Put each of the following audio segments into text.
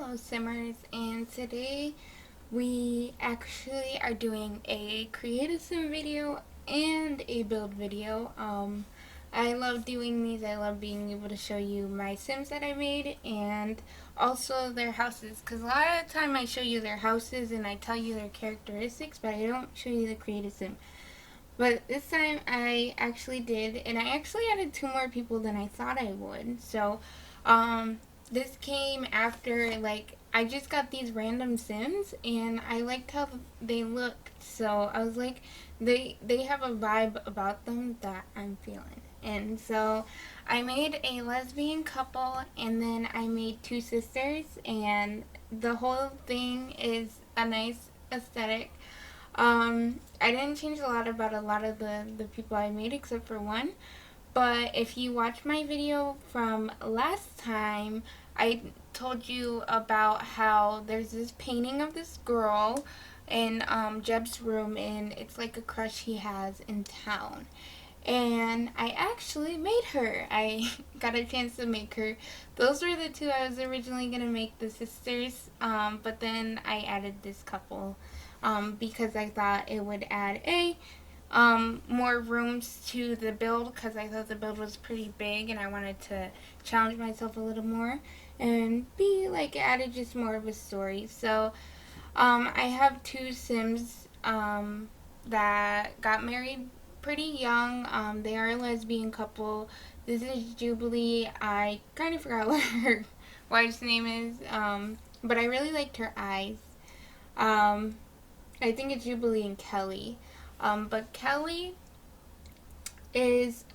Hello Simmers, and today we actually are doing a creative sim video and a build video. I love doing these. I love being able to show you my sims that I made and also their houses, because a lot of the time I show you their houses and I tell you their characteristics, but I don't show you the creative sim. But this time I actually did, and I actually added 2 more people than I thought I would. So, this came after, like, I just got these random sims, and I liked how they looked. So I was like, they have a vibe about them that I'm feeling. And so I made a lesbian couple, and then I made 2 sisters, and the whole thing is a nice aesthetic. I didn't change a lot of the people I made except for one. But if you watch my video from last time, I told you about how there's this painting of this girl in Gibbs' room, and it's like a crush he has in town. And I actually made her. I got a chance to make her. Those were the 2 I was originally going to make, the sisters, but then I added this couple because I thought it would add more rooms to the build, because I thought the build was pretty big and I wanted to challenge myself a little more, and B, like, it added just more of a story. So I have 2 sims that got married pretty young. They are a lesbian couple. This is Jubilee. I kind of forgot what her wife's name is, but I really liked her eyes. I think it's Jubilee and Kelly. But Kelly she's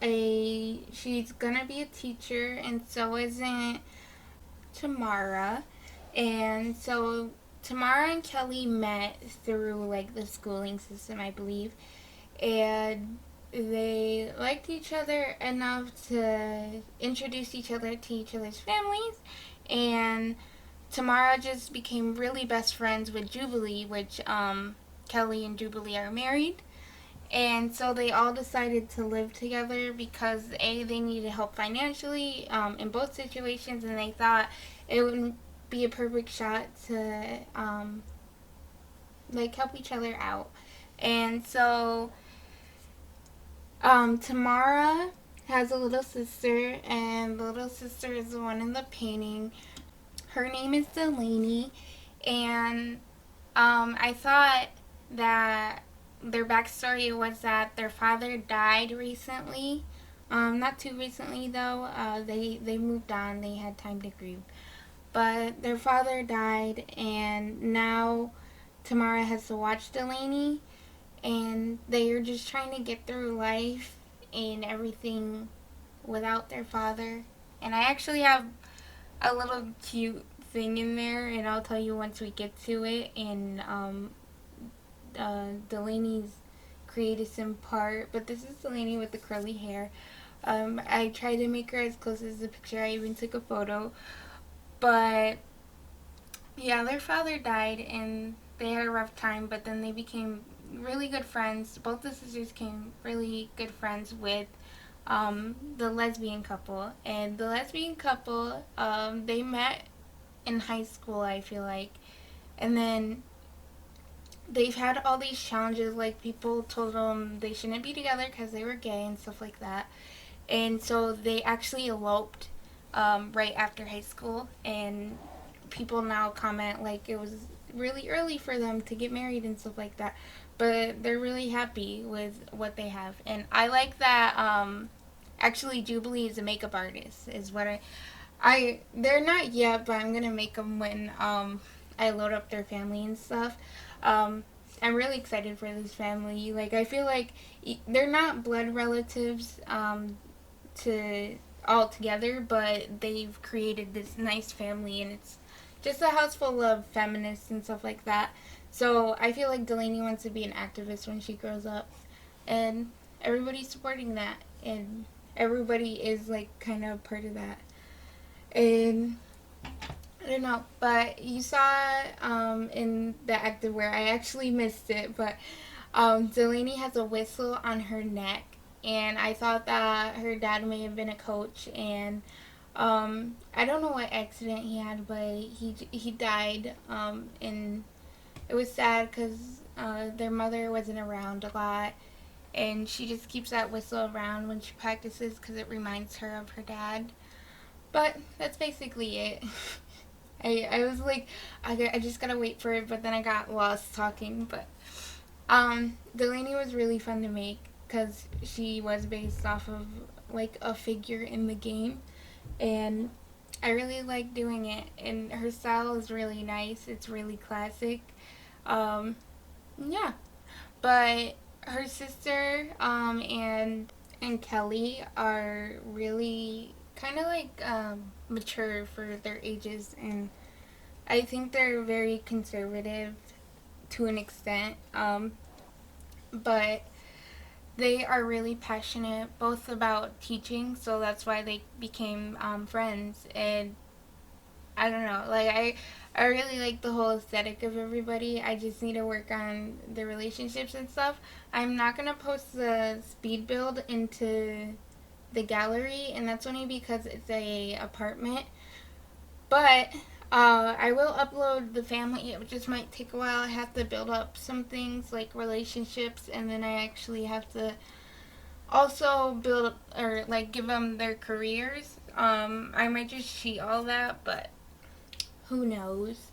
gonna be a teacher, and so isn't Tamara. And so Tamara and Kelly met through, like, the schooling system, I believe. And they liked each other enough to introduce each other to each other's families. And Tamara just became really best friends with Jubilee, which Kelly and Jubilee are married. And so they all decided to live together because they needed help financially in both situations, and they thought it would be a perfect shot to like, help each other out. And so Tamara has a little sister, and the little sister is the one in the painting. Her name is Delaney, and I thought that their backstory was that their father died recently. Not too recently, though. They moved on. They had time to grieve. But their father died, and now Tamara has to watch Delaney, and they are just trying to get through life and everything without their father. And I actually have a little cute thing in there, and I'll tell you once we get to it. And Delaney's creative sim part, but this is Delaney with the curly hair. I tried to make her as close as the picture. I even took a photo. But yeah, their father died and they had a rough time, but then they became really good friends. Both the sisters became really good friends with the lesbian couple. And the lesbian couple, they met in high school, I feel like. And then they've had all these challenges, like, people told them they shouldn't be together because they were gay and stuff like that. And so they actually eloped right after high school, and people now comment like it was really early for them to get married and stuff like that, but they're really happy with what they have. And I like that actually Jubilee is a makeup artist, is what they're not yet, but I'm gonna make them when I load up their family and stuff. I'm really excited for this family. Like, I feel like they're not blood relatives to all together, but they've created this nice family, and it's just a house full of feminists and stuff like that. So I feel like Delaney wants to be an activist when she grows up, and everybody's supporting that, and everybody is, like, kind of part of that. And I don't know, but you saw in the active where I actually missed it, but Delaney has a whistle on her neck, and I thought that her dad may have been a coach, and I don't know what accident he had, but he died. And it was sad because their mother wasn't around a lot, and she just keeps that whistle around when she practices because it reminds her of her dad. But that's basically it. I was like, I just gotta wait for it, but then I got lost talking. But Delaney was really fun to make because she was based off of like a figure in the game, and I really like doing it. And her style is really nice. It's really classic. Um, yeah, but her sister and Kelly are really kind of like mature for their ages, and I think they're very conservative to an extent. But they are really passionate both about teaching, so that's why they became friends. And I don't know, like I really like the whole aesthetic of everybody. I just need to work on the relationships and stuff. I'm not gonna post the speed build into the gallery, and that's only because it's a apartment. But I will upload the family. It just might take a while. I have to build up some things like relationships, and then I actually have to also build or like give them their careers. I might just cheat all that, but who knows.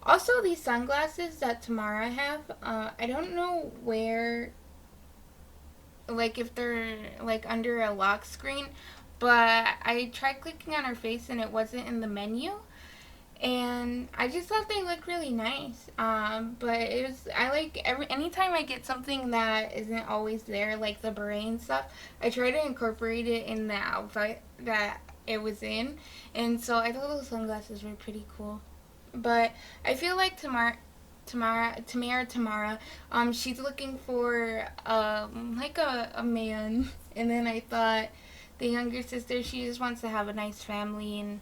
Also, these sunglasses that Tamara have, I don't know where, like if they're like under a lock screen, but I tried clicking on her face and it wasn't in the menu. And I just thought they looked really nice. But it was, I like anytime I get something that isn't always there, like the beret and stuff, I try to incorporate it in the outfit that it was in. And so I thought those sunglasses were pretty cool. But I feel like Tamara, she's looking for like a man. And then I thought the younger sister, she just wants to have a nice family, and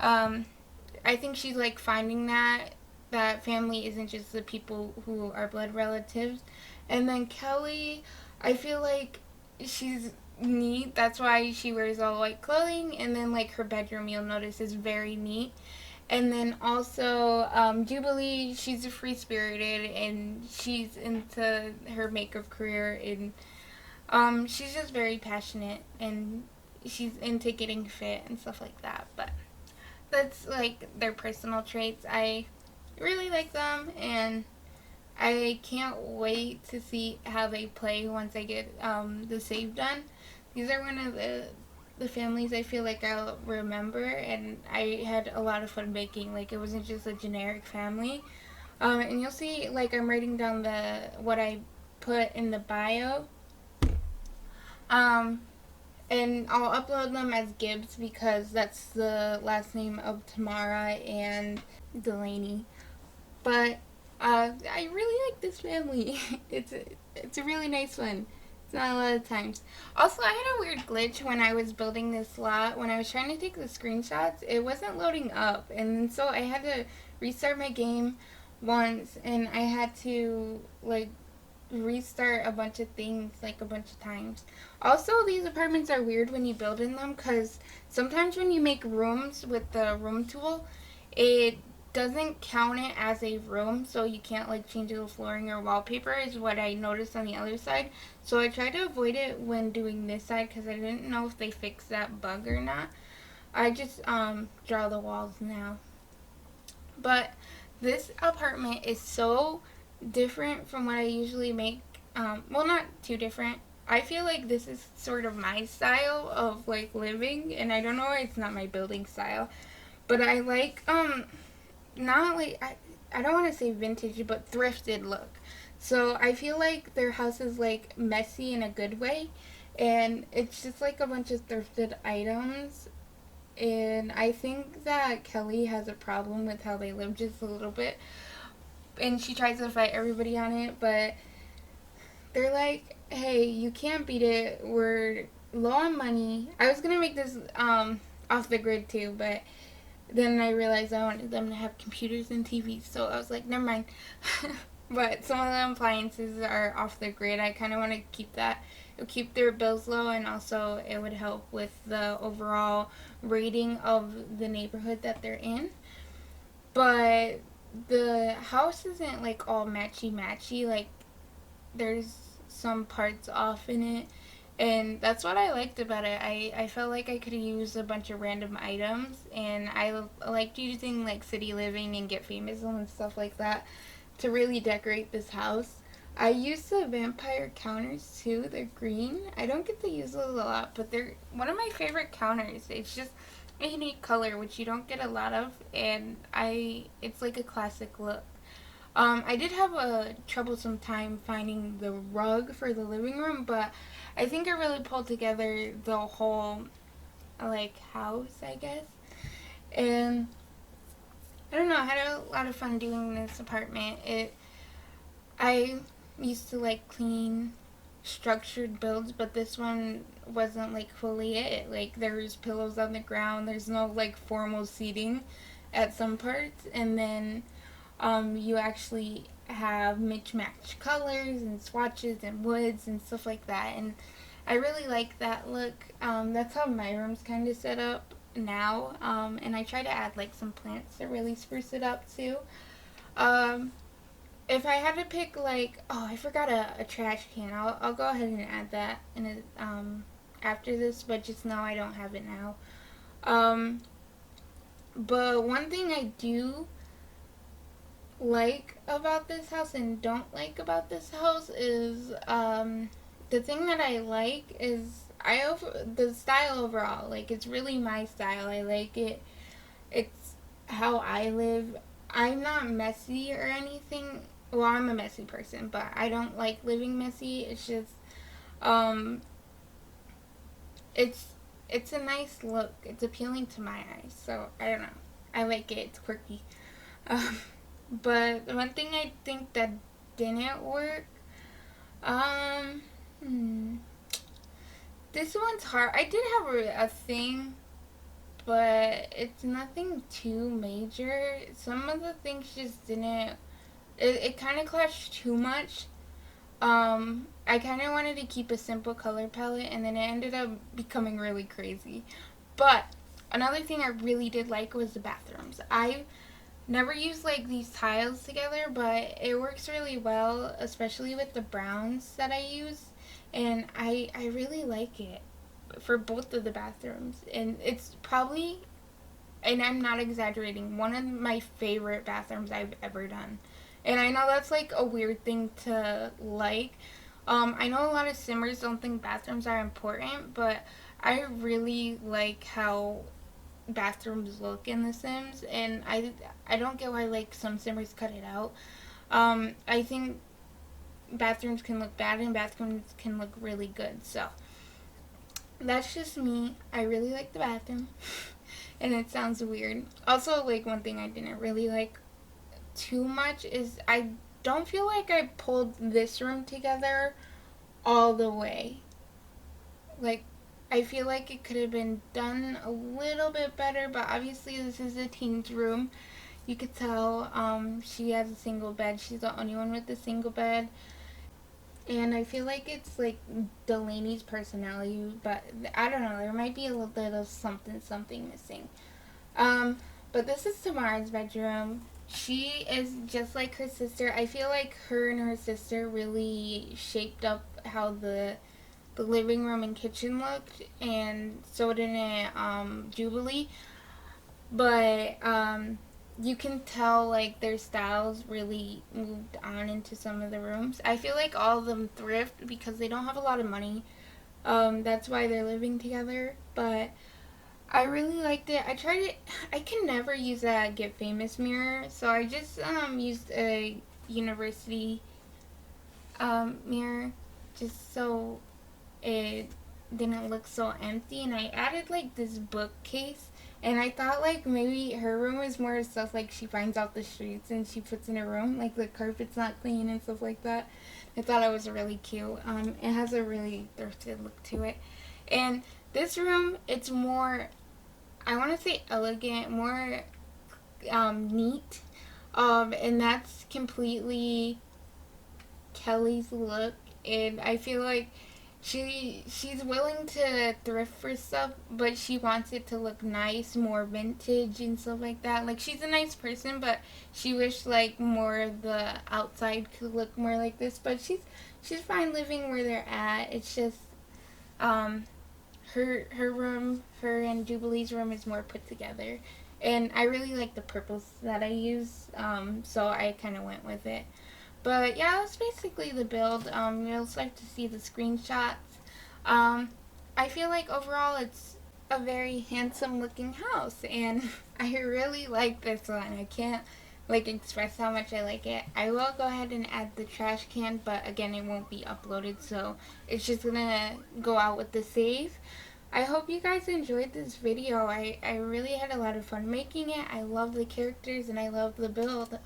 um I think she's like finding that family isn't just the people who are blood relatives. And then Kelly, I feel like she's neat. That's why she wears all white clothing. And then like her bedroom, you'll notice, is very neat. And then also Jubilee, she's a free spirited and she's into her makeup career, and she's just very passionate and she's into getting fit and stuff like that. But that's like their personal traits. I really like them, and I can't wait to see how they play once I get the save done. These are one of the families I feel like I'll remember, and I had a lot of fun making. Like it wasn't just a generic family. And you'll see, like I'm writing down what I put in the bio. Um, and I'll upload them as Gibbs because that's the last name of Tamara and Delaney. But I really like this family. It's a really nice one. It's not a lot of times. Also, I had a weird glitch when I was building this lot. When I was trying to take the screenshots, it wasn't loading up, and so I had to restart my game once, and I had to like restart a bunch of things like a bunch of times. Also, these apartments are weird when you build in them because sometimes when you make rooms with the room tool, it doesn't count it as a room, so you can't like change the flooring or wallpaper is what I noticed on the other side. So I tried to avoid it when doing this side because I didn't know if they fixed that bug or not. I just draw the walls now. But this apartment is so different from what I usually make. Well, not too different. I feel like this is sort of my style of like living, and I don't know why it's not my building style. But I like not like I don't want to say vintage, but thrifted look. So I feel like their house is like messy in a good way, and it's just like a bunch of thrifted items. And I think that Kelly has a problem with how they live just a little bit, and she tries to fight everybody on it, but they're like, hey, you can't beat it, we're low on money. I was gonna make this off the grid too, but then I realized I wanted them to have computers and TVs, so I was like, never mind. But some of the appliances are off the grid. I kind of want to keep that. It would keep their bills low, and also it would help with the overall rating of the neighborhood that they're in. But the house isn't like all matchy matchy. Like there's some parts off in it, and that's what I liked about it. I felt like I could use a bunch of random items, and I liked using like City Living and Get Famous and stuff like that to really decorate this house. I use the vampire counters too. They're green. I don't get to use those a lot, but they're one of my favorite counters. It's just a unique color, which you don't get a lot of, and it's like a classic look. I did have a troublesome time finding the rug for the living room, but I think I really pulled together the whole like house, I guess. And I don't know, I had a lot of fun doing this apartment. I used to like clean structured builds, but this one wasn't like fully it. Like there's pillows on the ground, there's no like formal seating at some parts, and then you actually have mismatched colors and swatches and woods and stuff like that, and I really like that look. That's how my room's kind of set up now, and I try to add like some plants to really spruce it up too. Um, if I had to pick like, oh, I forgot a trash can. I'll go ahead and add that in after this, but just know I don't have it now. Um, but one thing I do like about this house and don't like about this house is the thing that I like is the style overall. Like it's really my style. I like it. It's how I live. I'm not messy or anything. Well, I'm a messy person, but I don't like living messy. It's just um it's it's a nice look. It's appealing to my eyes. So I don't know. I like it. It's quirky. Um, but one thing I think that didn't work, um, hmm, this one's hard. I did have a thing, but it's nothing too major. Some of the things just didn't. It kind of clashed too much. I kind of wanted to keep a simple color palette, and then it ended up becoming really crazy. But another thing I really did like was the bathrooms. I never used like these tiles together, but it works really well, especially with the browns that I use, and I really like it for both of the bathrooms. And it's probably, and I'm not exaggerating, one of my favorite bathrooms I've ever done. And I know that's like a weird thing to like. I know a lot of simmers don't think bathrooms are important, but I really like how bathrooms look in The Sims, and I don't get why like some simmers cut it out. I think bathrooms can look bad and bathrooms can look really good. So that's just me. I really like the bathroom, and it sounds weird. Also, like one thing I didn't really like too much is I don't feel like I pulled this room together all the way. Like I feel like it could have been done a little bit better, but obviously this is a teen's room. You could tell she has a single bed. She's the only one with a single bed. And I feel like it's like Delaney's personality, but I don't know. There might be a little bit of something missing. Um, but this is Tamar's bedroom. She is just like her sister. I feel like her and her sister really shaped up how the living room and kitchen looked, and so didn't Jubilee. But you can tell like their styles really moved on into some of the rooms. I feel like all of them thrift because they don't have a lot of money. That's why they're living together. But I really liked it. I tried it. I can never use a Get Famous mirror, so I just used a university mirror just so it didn't look so empty. And I added like this bookcase, and I thought like maybe her room is more stuff like she finds out the streets and she puts in her room, like the carpet's not clean and stuff like that. I thought it was really cute. It has a really thrifted look to it. And this room, it's more, I want to say elegant, more neat. And that's completely Kelly's look, and I feel like she's willing to thrift for stuff, but she wants it to look nice, more vintage and stuff like that. Like, she's a nice person, but she wished like more of the outside could look more like this. But she's fine living where they're at. It's just her room, her and Jubilee's room is more put together, and I really like the purples that I use. So I kind of went with it. But yeah, that's basically the build. You'll start to see the screenshots. I feel like overall it's a very handsome looking house, and I really like this one. I can't like express how much I like it. I will go ahead and add the trash can, but again, it won't be uploaded, so it's just gonna go out with the save. I hope you guys enjoyed this video. I really had a lot of fun making it. I love the characters and I love the build.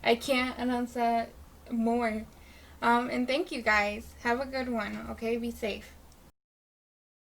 I can't announce that more. And thank you guys. Have a good one, okay? Be safe.